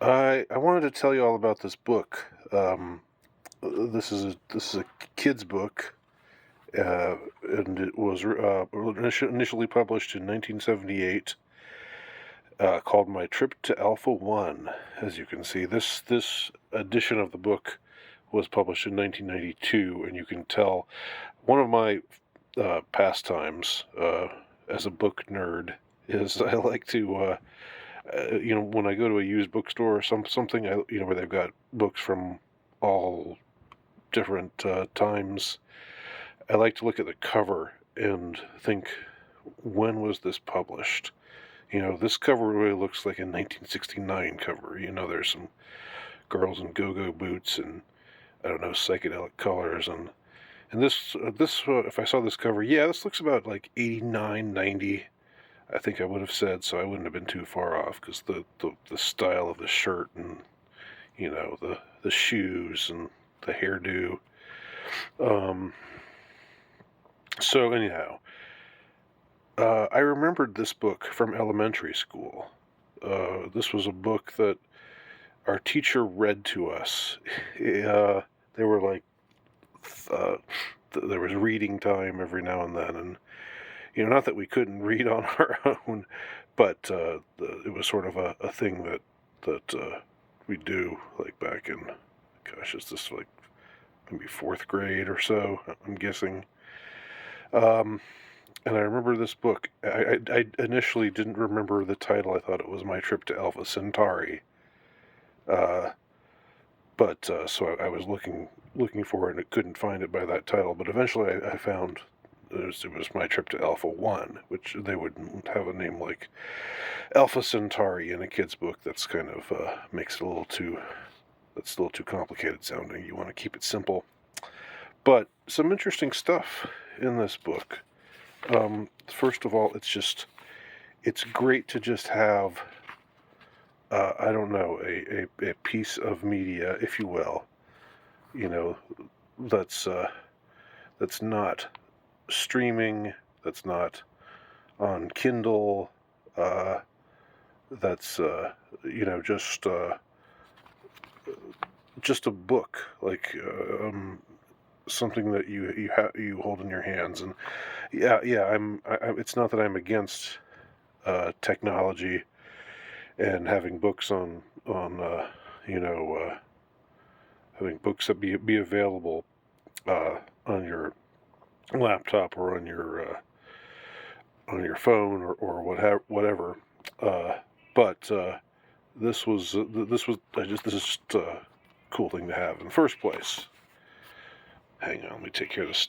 I wanted to tell you all about this book. This is a kid's book, and it was initially published in 1978, called "My Trip to Alpha One." As you can see, this edition of the book was published in 1992, and you can tell one of my pastimes as a book nerd is I like to. When I go to a used bookstore or something, where they've got books from all different times, I like to look at the cover and think, when was this published? This cover really looks like a 1969 cover. There's some girls in go-go boots and, I don't know, psychedelic colors, and if I saw this cover, yeah, this looks about like 89, 90. I think I would have said, so I wouldn't have been too far off, because the style of the shirt and the shoes and the hairdo. Um, so anyhow, I remembered this book from elementary school. This was a book that our teacher read to us. They were like, uh, there was reading time every now and then, and not that we couldn't read on our own, but it was sort of a thing that we do, like back in, gosh, is this like maybe fourth grade or so? I'm guessing. Um, and I remember this book. I initially didn't remember the title. I thought it was My Trip to Alpha Centauri. Uh, but so I was looking for it and couldn't find it by that title. But eventually I found it was My Trip to Alpha One, which they wouldn't have a name like Alpha Centauri in a kid's book. That's kind of makes it that's a little too complicated sounding. You want to keep it simple. But some interesting stuff in this book. First of all, it's great to just have, I don't know, a piece of media, if you will, you know, that's not streaming, that's not on Kindle, uh, that's just a book, like something that you hold in your hands. And yeah, it's not that I'm against technology and having books you know uh, having books that be available on your laptop or on your phone or whatever. Uh, but this is just a cool thing to have in the first place. Hang on, let me take care of this.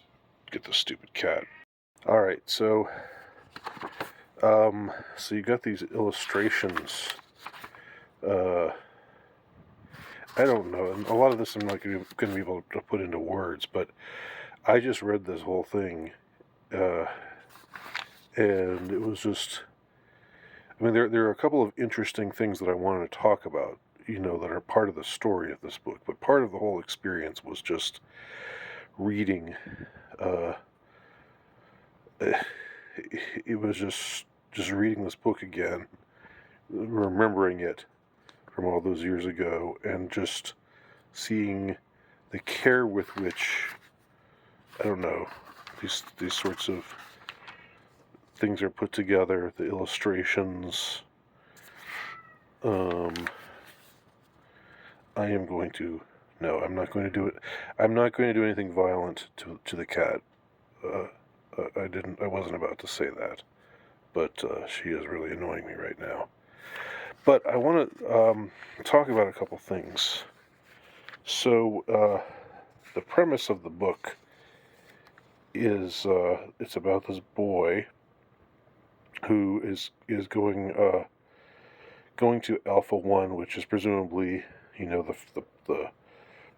Get this stupid cat. All right, so you got these illustrations. Uh, I don't know, and a lot of this I'm not going to be able to put into words, but I just read this whole thing, uh, and it was just. I mean, there are a couple of interesting things that I wanted to talk about, that are part of the story of this book, but part of the whole experience was just reading. Uh, it was just reading this book again, remembering it from all those years ago, and just seeing the care with which, I don't know, these sorts of things are put together, the illustrations. I am going to, no, I'm not going to do it. I'm not going to do anything violent to the cat. Uh, I wasn't about to say that, but she is really annoying me right now. But I want to talk about a couple things. So, the premise of the book is it's about this boy who is going to Alpha One, which is presumably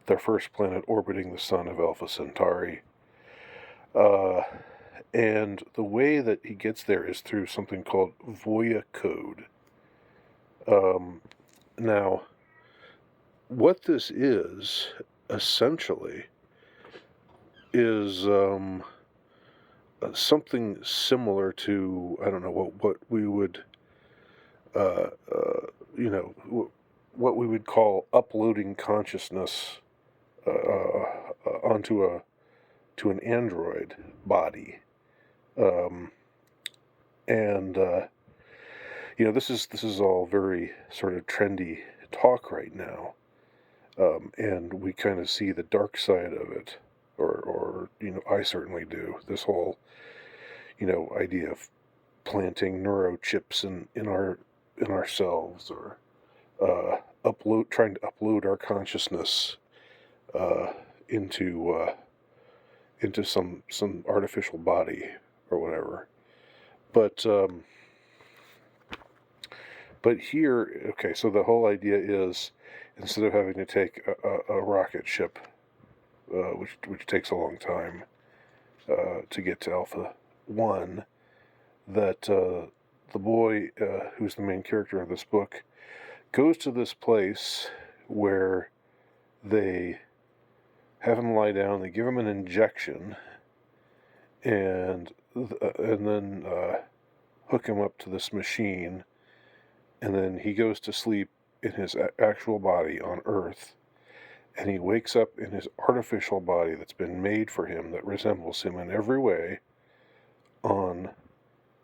their first planet orbiting the sun of Alpha Centauri. And the way that he gets there is through something called Voya code. Now, what this is essentially is something similar to, I don't know what we would uh, uh, you know what we would call uploading consciousness onto an android body. And this is all very sort of trendy talk right now, and we kind of see the dark side of it, or I certainly do. This whole idea of planting neurochips in ourselves, or trying to upload our consciousness uh, into some artificial body or whatever. But here, okay, so the whole idea is, instead of having to take a rocket ship, which takes a long time to get to Alpha 1, that the boy, who's the main character of this book, goes to this place where they have him lie down, they give him an injection, and then hook him up to this machine, and then he goes to sleep in his actual body on Earth, and he wakes up in his artificial body that's been made for him, that resembles him in every way, on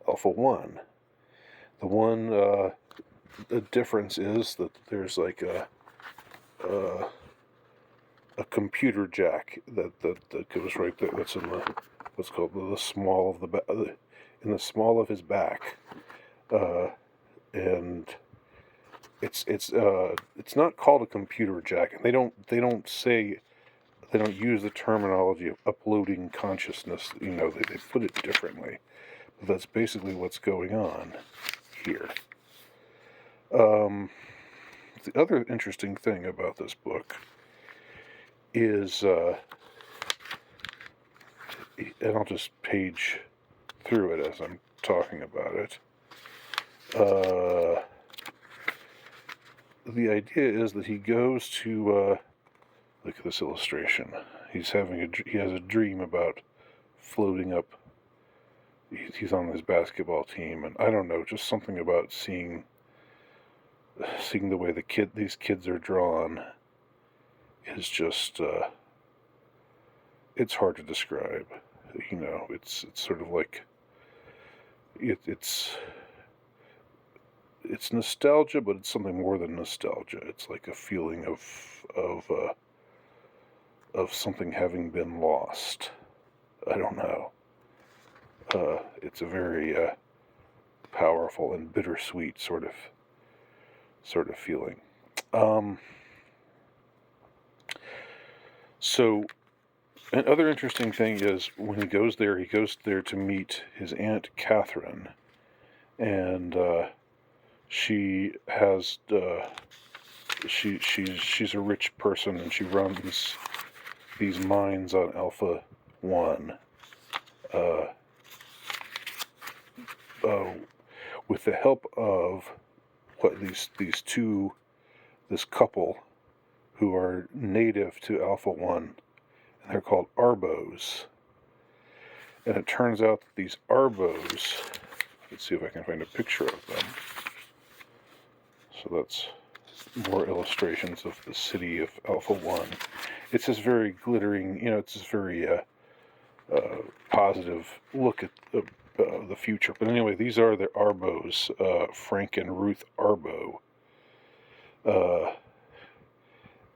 Alpha 1. The difference is that there's like a computer jack that goes right there. That's in what's called the small of in the small of his back, and it's not called a computer jack, and they don't use the terminology of uploading consciousness. They put it differently, but that's basically what's going on here. The other interesting thing about this book is, and I'll just page through it as I'm talking about it. The idea is that he goes to, look at this illustration. He has a dream about floating up. He's on his basketball team, and I don't know, just something about seeing the way these kids are drawn is just, it's hard to describe. It's sort of like, it's nostalgia, but it's something more than nostalgia. It's like a feeling of something having been lost. I don't know. It's a very powerful and bittersweet sort of feeling. So another interesting thing is, when he goes there to meet his Aunt Catherine, and she has she's a rich person, and she runs these mines on Alpha 1. With the help of this couple who are native to Alpha 1, and they're called Arbos. And it turns out that these Arbos, let's see if I can find a picture of them. So that's more illustrations of the city of Alpha 1. It's this very glittering, it's this very positive look at the future. But anyway, these are the Arbos, Frank and Ruth Arbo.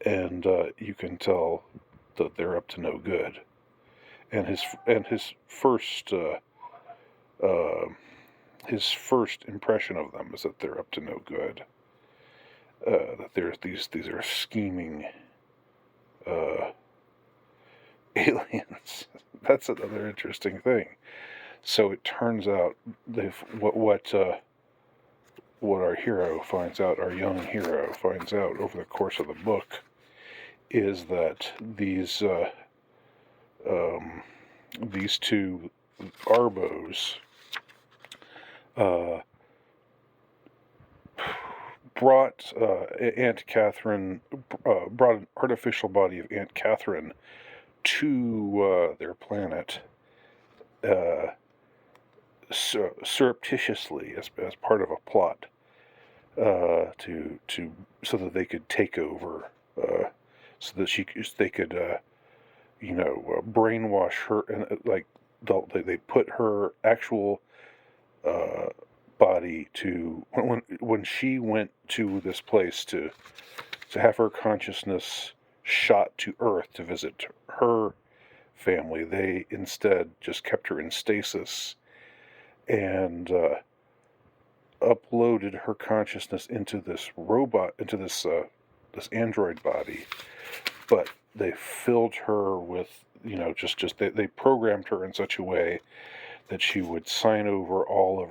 And you can tell that they're up to no good. And his first impression of them is that they're up to no good. That these are scheming aliens. That's another interesting thing. So it turns out what our hero finds out, our young hero finds out over the course of the book, is that these two Arbos brought Aunt Catherine, brought an artificial body of Aunt Catherine to their planet surreptitiously, as part of a plot. to so that they could take over, so that they could brainwash her, and like they put her actual uh, body to when she went to this place to have her consciousness shot to Earth to visit her family. They instead just kept her in stasis and uploaded her consciousness into this robot, into this android body. But they filled her with, they programmed her in such a way that she would sign over all of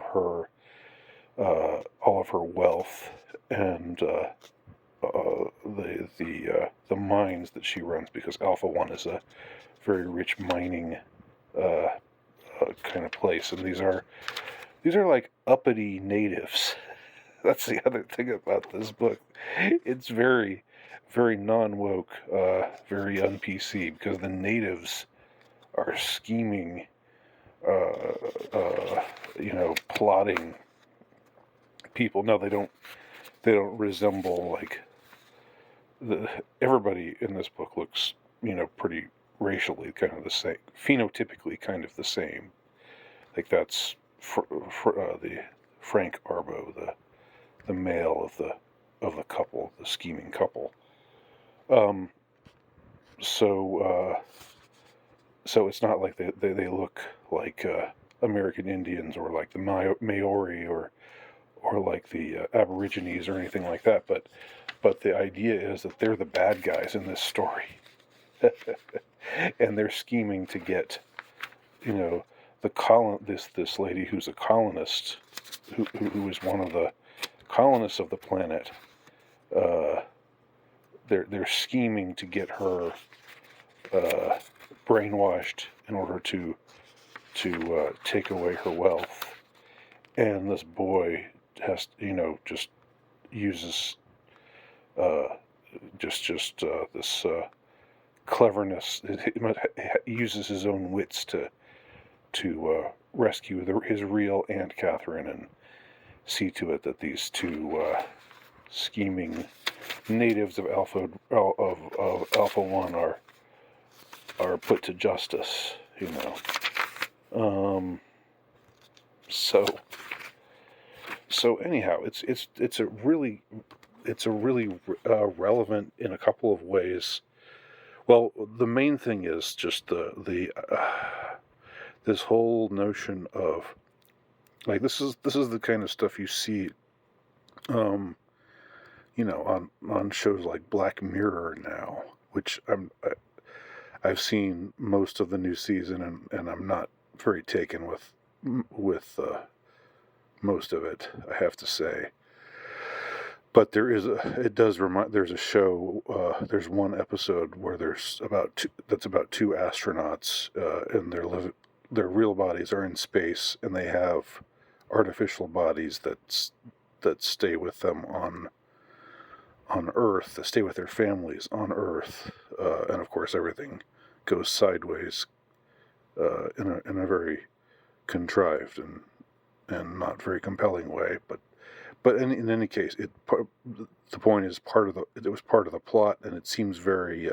her wealth and the mines that she runs, because Alpha One is a very rich mining uh, kind of place, and these are like uppity natives. That's the other thing about this book. It's very, very non-woke, very un-PC, because the natives are scheming, plotting people. No, they don't. They don't resemble like everybody in this book looks, pretty racially kind of the same, phenotypically kind of the same. Like that's the Frank Arbo, the male of the couple, the scheming couple. Um, so so it's not like they look like American Indians, or like the Maori, or like the Aborigines or anything like that. But the idea is that they're the bad guys in this story, and they're scheming to get, this lady who's a colonist, who is one of the colonists of the planet. Uh, they're scheming to get her brainwashed in order to take away her wealth, and this boy has, just uses this cleverness. He uses his own wits to rescue his real Aunt Catherine and see to it that these two scheming natives of Alpha One are put to justice. Um, so anyhow, it's a really relevant in a couple of ways. Well, the main thing is just the this whole notion of, like, this is the kind of stuff you see, on shows like Black Mirror now, which I've seen most of the new season, and I'm not very taken with most of it, I have to say. But there's a show, there's one episode where there's about two astronauts, and their real bodies are in space, and they have artificial bodies that stay with them on Earth, that stay with their families on Earth, and of course everything goes sideways in a very contrived and not very compelling way, but in any case, the point is it was part of the plot, and it seems very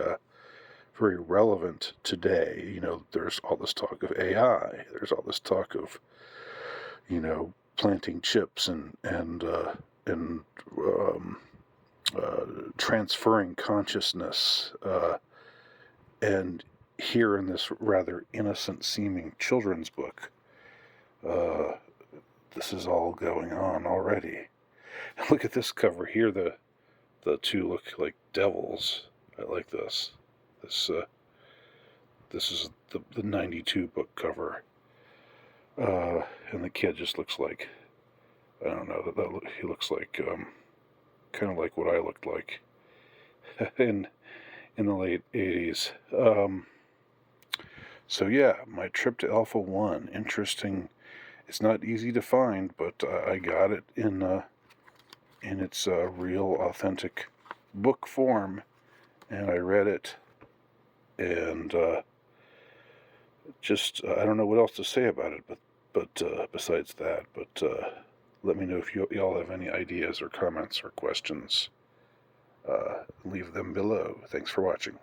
very relevant today. There's all this talk of AI. There's all this talk of planting chips and transferring consciousness, and here in this rather innocent seeming children's book, this is all going on already. Look at this cover here. The two look like devils. I like this. This is the 92 book cover. And the kid just looks like, I don't know, he looks like kind of like what I looked like in the late 80s. So yeah, my trip to Alpha One. Interesting. It's not easy to find, but I got it in its real, authentic book form, and I read it, and just I don't know what else to say about it, but besides that, but Let me know if y'all have any ideas or comments or questions. Leave them below. Thanks for watching.